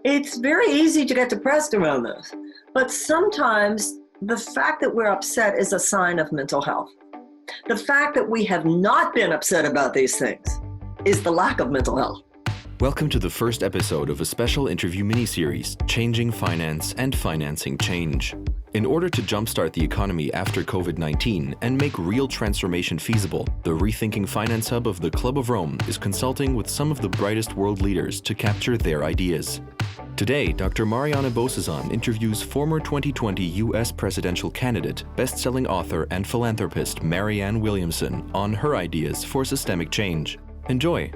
It's very easy to get depressed around this, but sometimes the fact that we're upset is a sign of mental health. The fact that we have not been upset about these things is the lack of mental health. Welcome to the first episode of a special interview miniseries, Changing Finance and Financing Change. In order to jumpstart the economy after COVID-19 and make real transformation feasible, the Rethinking Finance Hub of the Club of Rome is consulting with some of the brightest world leaders to capture their ideas. Today, Dr. Marianne Williamson interviews former 2020 U.S. presidential candidate, best-selling author and philanthropist Marianne Williamson on her ideas for systemic change. Enjoy.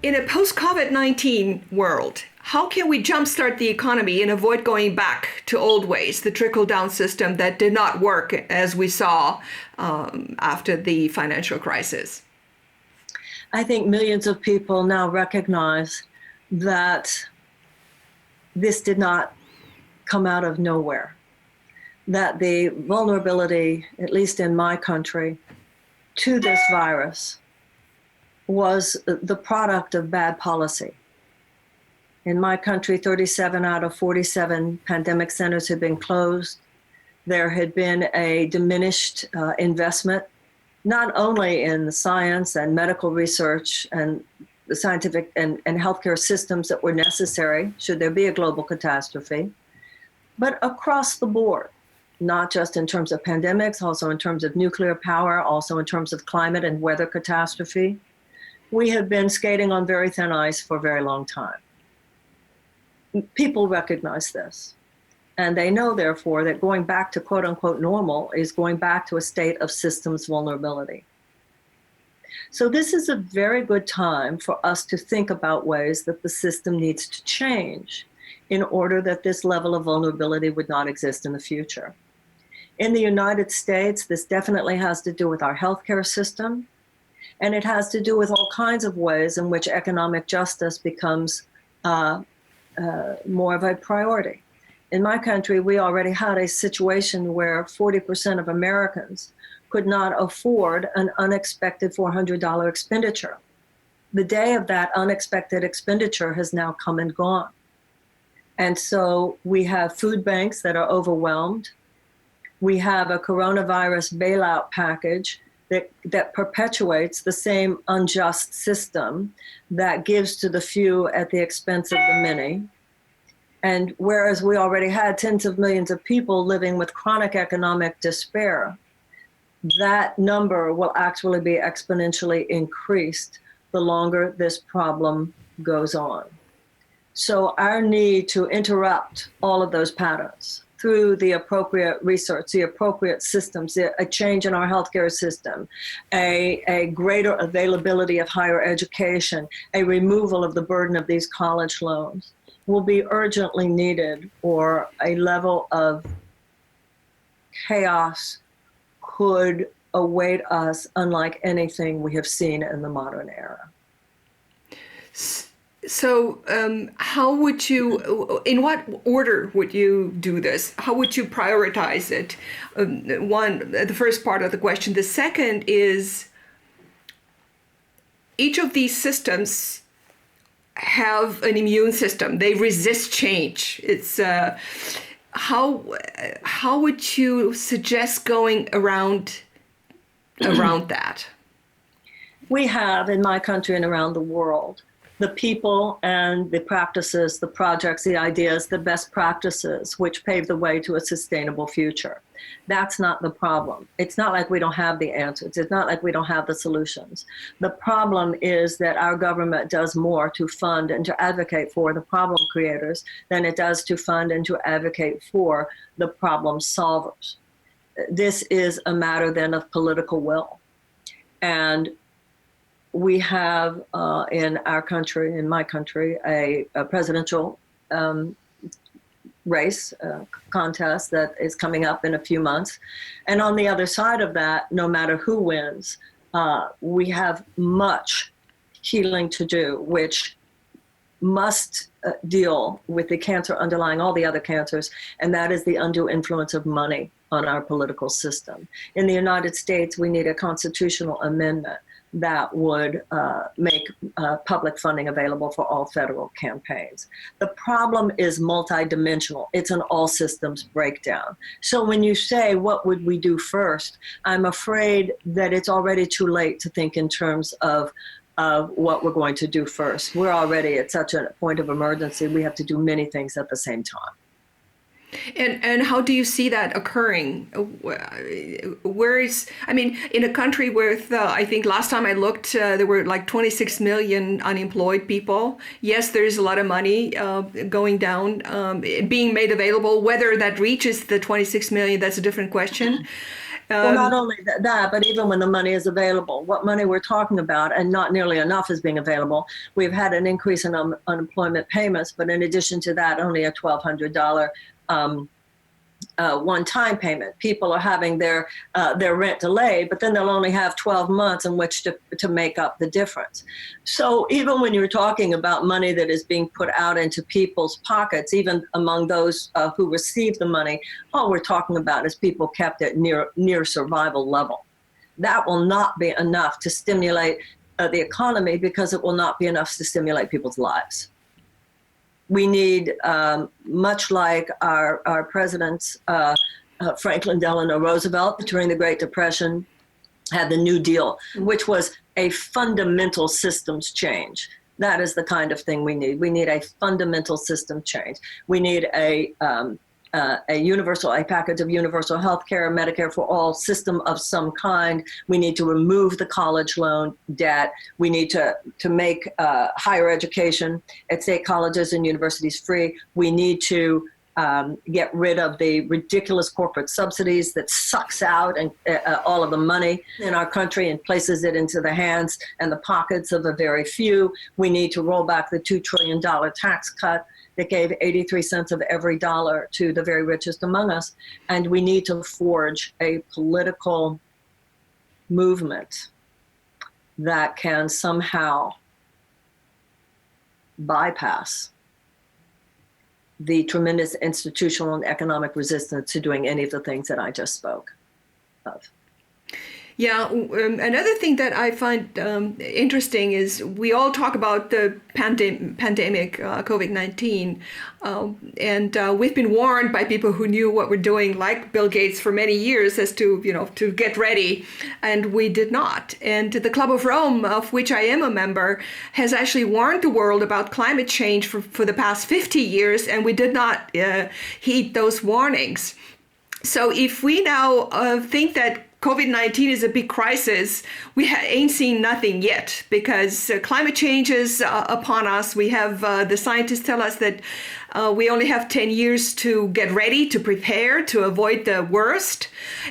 In a post-COVID-19 world, how can we jumpstart the economy and avoid going back to old ways, the trickle-down system that did not work as we saw after the financial crisis? I think millions of people now recognize that this did not come out of nowhere, that the vulnerability, at least in my country, to this virus was the product of bad policy. In my country, 37 out of 47 pandemic centers had been closed. There had been a diminished investment, not only in science and medical research and the scientific and healthcare systems that were necessary should there be a global catastrophe, but across the board, not just in terms of pandemics, also in terms of nuclear power, also in terms of climate and weather catastrophe. We have been skating on very thin ice for a very long time. People recognize this, and they know, therefore, that going back to quote unquote normal is going back to a state of systems vulnerability. So this is a very good time for us to think about ways that the system needs to change in order that this level of vulnerability would not exist in the future. In the United States, this definitely has to do with our healthcare system, and it has to do with all kinds of ways in which economic justice becomes more of a priority. In my country, we already had a situation where 40% of Americans could not afford an unexpected $400 expenditure. The day of that unexpected expenditure has now come and gone. And so we have food banks that are overwhelmed. We have a coronavirus bailout package that perpetuates the same unjust system that gives to the few at the expense of the many. And whereas we already had tens of millions of people living with chronic economic despair, that number will actually be exponentially increased the longer this problem goes on. So our need to interrupt all of those patterns through the appropriate research, the appropriate systems, a change in our healthcare system, a greater availability of higher education, a removal of the burden of these college loans will be urgently needed, or a level of chaos could await us unlike anything we have seen in the modern era. So how would you, in what order would you do this? How would you prioritize it? The first part of the question. The second is, each of these systems have an immune system. They resist change. It's how would you suggest going around that? We have, in my country and around the world, the people and the practices, the projects, the ideas, the best practices, which pave the way to a sustainable future. That's not the problem. It's not like we don't have the answers. It's not like we don't have the solutions. The problem is that our government does more to fund and to advocate for the problem creators than it does to fund and to advocate for the problem solvers. This is a matter then of political will. And we have in our country, in my country, a presidential race contest that is coming up in a few months. And on the other side of that, no matter who wins, we have much healing to do, which must deal with the cancer underlying all the other cancers, and that is the undue influence of money on our political system. In the United States, we need a constitutional amendment that would make public funding available for all federal campaigns. The problem is multidimensional. It's an all systems breakdown. So when you say, what would we do first? I'm afraid that it's already too late to think in terms of what we're going to do first. We're already at such a point of emergency. We have to do many things at the same time. And how do you see that occurring? In a country with, I think last time I looked, there were like 26 million unemployed people. Yes, there is a lot of money going down, being made available. Whether that reaches the 26 million, that's a different question. Well, not only that, but even when the money is available, what money we're talking about, and not nearly enough is being available. We've had an increase in unemployment payments, but in addition to that, only a $1,200 one-time payment. People are having their rent delayed, but then they'll only have 12 months in which to make up the difference. So even when you're talking about money that is being put out into people's pockets, even among those who receive the money, all we're talking about is people kept at near survival level. That will not be enough to stimulate the economy, because it will not be enough to stimulate people's lives. We need, much like our presidents, Franklin Delano Roosevelt during the Great Depression had the New Deal, which was a fundamental systems change. That is the kind of thing we need. We need a fundamental system change. We need a package of universal health care, Medicare for all system of some kind. We need to remove the college loan debt. We need to make higher education at state colleges and universities free. We need to get rid of the ridiculous corporate subsidies that sucks out and all of the money in our country and places it into the hands and the pockets of a very few. We need to roll back the $2 trillion tax cut that gave 83 cents of every dollar to the very richest among us. And we need to forge a political movement that can somehow bypass the tremendous institutional and economic resistance to doing any of the things that I just spoke of. Yeah, another thing that I find interesting is we all talk about the pandemic, COVID-19, and we've been warned by people who knew what we're doing, like Bill Gates, for many years as to, to get ready, and we did not. And the Club of Rome, of which I am a member, has actually warned the world about climate change for the past 50 years, and we did not heed those warnings. So if we now think that COVID-19 is a big crisis, we ain't seen nothing yet, because climate change is upon us. We have the scientists tell us that we only have 10 years to get ready, to prepare, to avoid the worst.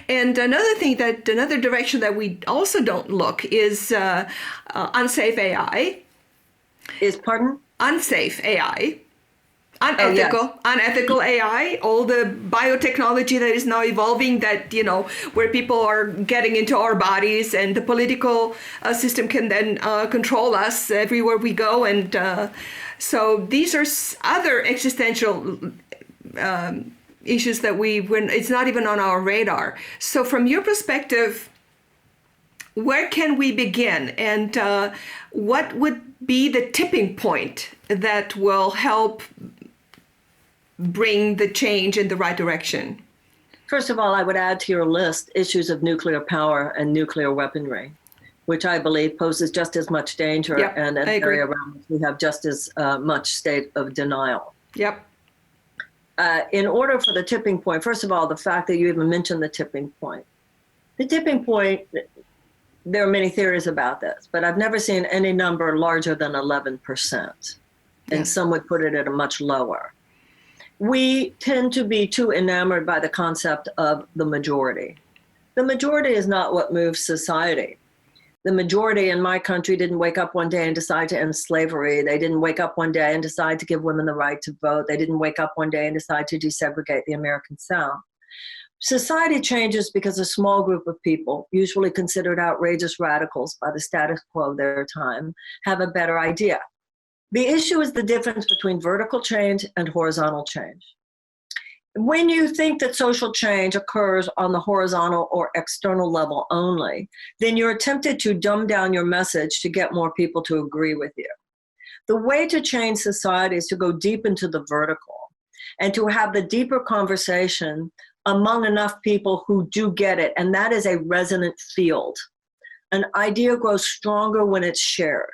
And another direction that we also don't look is unsafe AI. Pardon? Unsafe AI. Unethical AI, all the biotechnology that is now evolving, that, where people are getting into our bodies, and the political system can then control us everywhere we go. And so these are other existential issues that it's not even on our radar. So from your perspective, where can we begin, and what would be the tipping point that will help bring the change in the right direction? First of all, I would add to your list issues of nuclear power and nuclear weaponry, which I believe poses just as much danger, and an area around which we have just as much state of denial. Yep. In order for the tipping point, first of all, the fact that you even mentioned the tipping point. The tipping point, there are many theories about this, but I've never seen any number larger than 11%. And some would put it at a much lower. We tend to be too enamored by the concept of the majority. The majority is not what moves society. The majority in my country didn't wake up one day and decide to end slavery. They didn't wake up one day and decide to give women the right to vote. They didn't wake up one day and decide to desegregate the American South. Society changes because a small group of people, usually considered outrageous radicals by the status quo of their time, have a better idea. The issue is the difference between vertical change and horizontal change. when you think that social change occurs on the horizontal or external level only, then you're tempted to dumb down your message to get more people to agree with you. The way to change society is to go deep into the vertical and to have the deeper conversation among enough people who do get it. And that is a resonant field. An idea grows stronger when it's shared.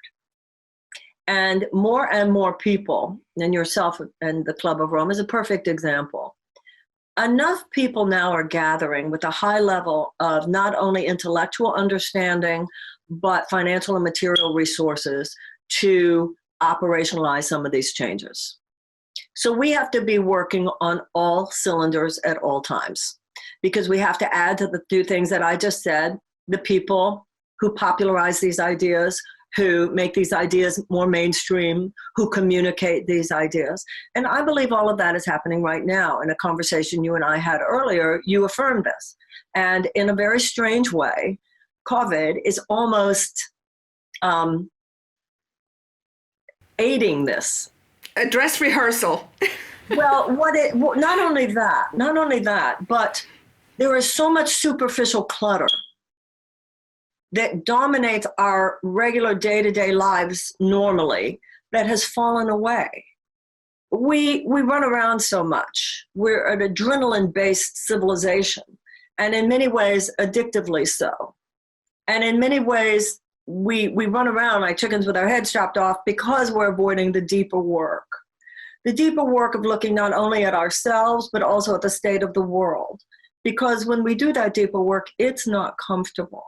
And more people, and yourself and the Club of Rome is a perfect example. Enough people now are gathering with a high level of not only intellectual understanding, but financial and material resources to operationalize some of these changes. So we have to be working on all cylinders at all times, because we have to add to the two things that I just said, the people who popularize these ideas, who make these ideas more mainstream, who communicate these ideas. And I believe all of that is happening right now. In a conversation you and I had earlier, you affirmed this. And in a very strange way, COVID is almost aiding this. A dress rehearsal. Well, not only that, but there is so much superficial clutter that dominates our regular day-to-day lives normally that has fallen away. We run around so much. We're an adrenaline-based civilization, and in many ways, addictively so. And in many ways, we run around like chickens with our heads chopped off because we're avoiding the deeper work. The deeper work of looking not only at ourselves, but also at the state of the world. Because when we do that deeper work, it's not comfortable.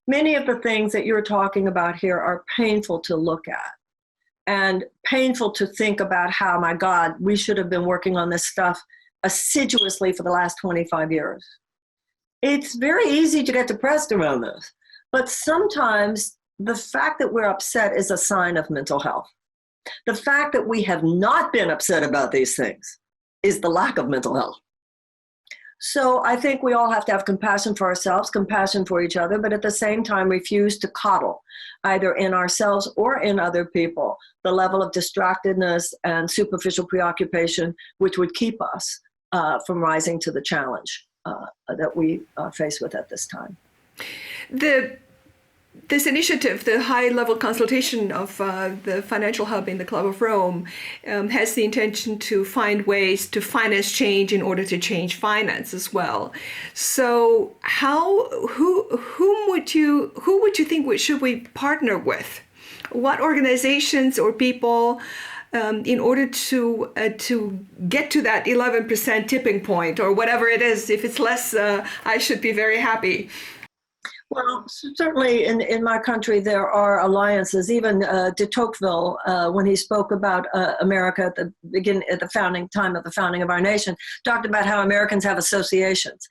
Many of the things that you're talking about here are painful to look at and painful to think about how, my God, we should have been working on this stuff assiduously for the last 25 years. It's very easy to get depressed around this, but sometimes the fact that we're upset is a sign of mental health. The fact that we have not been upset about these things is the lack of mental health. So I think we all have to have compassion for ourselves, compassion for each other, but at the same time refuse to coddle, either in ourselves or in other people, the level of distractedness and superficial preoccupation which would keep us from rising to the challenge that we face with at this time. This initiative, the high-level consultation of the Financial Hub in the Club of Rome, has the intention to find ways to finance change in order to change finance as well. So, who would you think should we partner with? What organizations or people, in order to get to that 11% tipping point or whatever it is? If it's less, I should be very happy. Well, certainly in my country, there are alliances. Even de Tocqueville, when he spoke about America at the founding time of the founding of our nation, talked about how Americans have associations.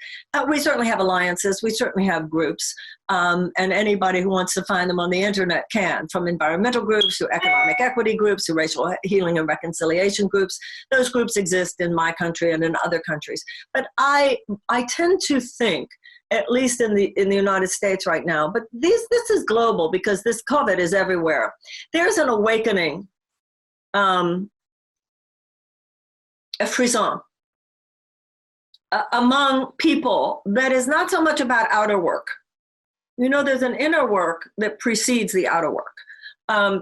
We certainly have alliances. We certainly have groups. And anybody who wants to find them on the internet can, from environmental groups to economic equity groups to racial healing and reconciliation groups. Those groups exist in my country and in other countries. But I tend to think, at least in the United States right now, but this is global because this COVID is everywhere. There's an awakening, a frisson among people that is not so much about outer work. You know, there's an inner work that precedes the outer work.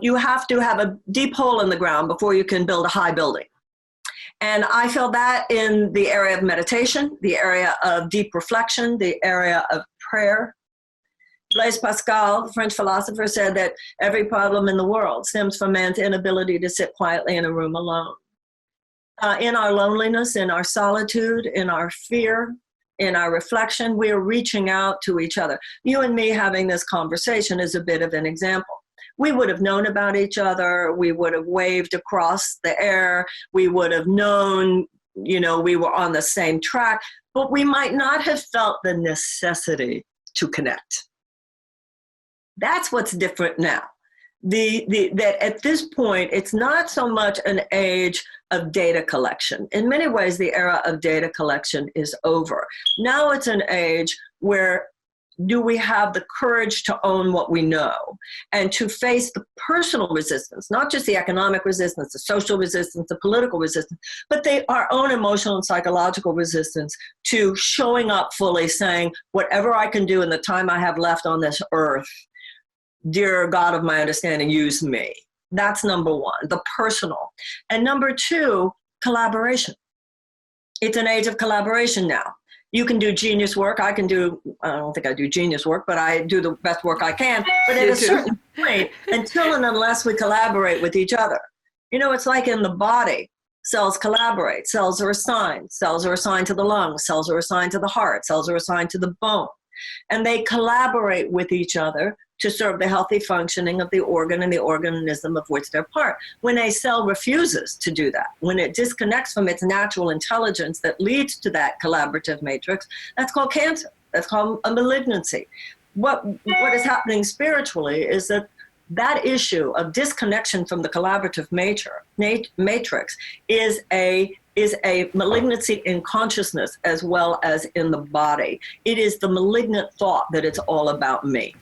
You have to have a deep hole in the ground before you can build a high building. And I feel that in the area of meditation, the area of deep reflection, the area of prayer. Blaise Pascal, the French philosopher, said that every problem in the world stems from man's inability to sit quietly in a room alone. In our loneliness, in our solitude, in our fear, in our reflection, we are reaching out to each other. You and me having this conversation is a bit of an example. We would have known about each other. We would have waved across the air. We would have known, we were on the same track, but we might not have felt the necessity to connect. That's what's different now. That at this point, it's not so much an age of data collection. In many ways, the era of data collection is over. Now it's an age where do we have the courage to own what we know and to face the personal resistance, not just the economic resistance, the social resistance, the political resistance, but our own emotional and psychological resistance to showing up fully, saying, whatever I can do in the time I have left on this earth, dear God of my understanding, use me. That's number one, the personal. And number two, collaboration. It's an age of collaboration now. You can do genius work. I don't think I do genius work, but I do the best work I can. But at a certain point, until and unless we collaborate with each other, it's like in the body, cells collaborate, cells are assigned to the lungs, cells are assigned to the heart, cells are assigned to the bone. And they collaborate with each other to serve the healthy functioning of the organ and the organism of which they're part. When a cell refuses to do that, when it disconnects from its natural intelligence that leads to that collaborative matrix, that's called cancer. That's called a malignancy. What is happening spiritually is that issue of disconnection from the collaborative matrix is a malignancy in consciousness as well as in the body. It is the malignant thought that it's all about me.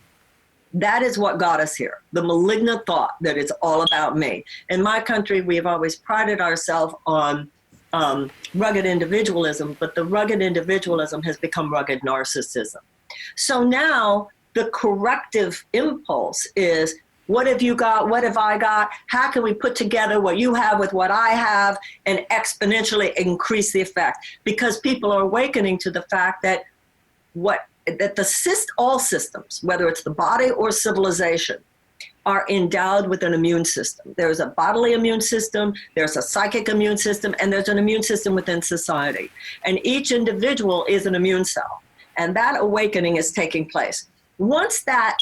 That is what got us here, the malignant thought that it's all about me. In my country, we have always prided ourselves on rugged individualism, but the rugged individualism has become rugged narcissism. So now the corrective impulse is, what have you got? What have I got? How can we put together what you have with what I have and exponentially increase the effect? Because people are awakening to the fact that all systems, whether it's the body or civilization, are endowed with an immune system. There's a bodily immune system, there's a psychic immune system, and there's an immune system within society. And each individual is an immune cell. And that awakening is taking place. Once that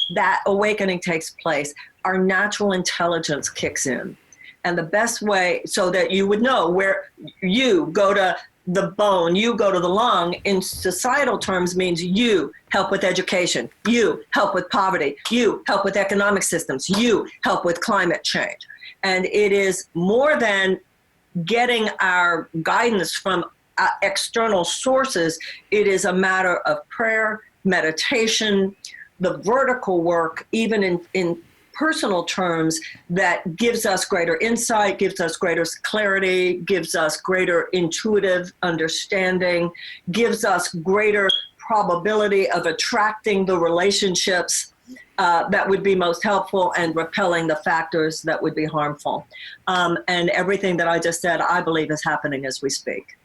awakening takes place, our natural intelligence kicks in. And the best way, so that you would know where you go to the bone, you go to the lung, in societal terms means you help with education, you help with poverty, you help with economic systems, you help with climate change. And it is more than getting our guidance from external sources. It is a matter of prayer, meditation, the vertical work, even in personal terms, that gives us greater insight, gives us greater clarity, gives us greater intuitive understanding, gives us greater probability of attracting the relationships that would be most helpful and repelling the factors that would be harmful. And everything that I just said, I believe is happening as we speak.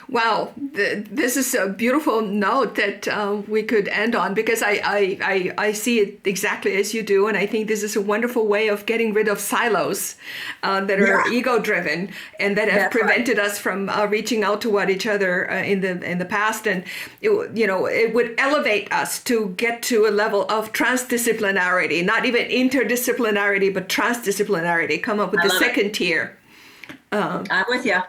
Wow, this is a beautiful note that we could end on, because I see it exactly as you do, and I think this is a wonderful way of getting rid of silos that are ego-driven and that have prevented us from reaching out to each other in the past. And it would elevate us to get to a level of transdisciplinarity, not even interdisciplinarity, but transdisciplinarity. Come up with the second tier. I'm with you.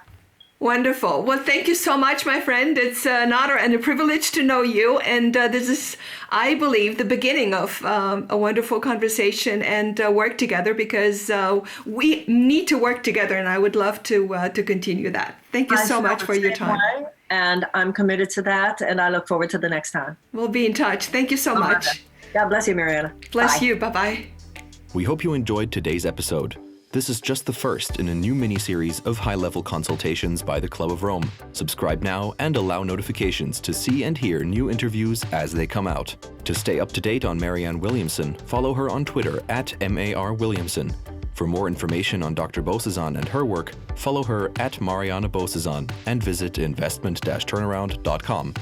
Wonderful. Well, thank you so much, my friend. It's an honor and a privilege to know you. And this is, I believe, the beginning of a wonderful conversation and work together, because we need to work together. And I would love to continue that. Thank you so much for your time. And I'm committed to that. And I look forward to the next time. We'll be in touch. Thank you so much. God bless you, Marianne. Bless you. Bye-bye. We hope you enjoyed today's episode. This is just the first in a new mini-series of high-level consultations by the Club of Rome. Subscribe now and allow notifications to see and hear new interviews as they come out. To stay up to date on Marianne Williamson, follow her on Twitter @MARWilliamson. For more information on Dr. Bossezon and her work, follow her @Marianne Bossezon and visit investment-turnaround.com.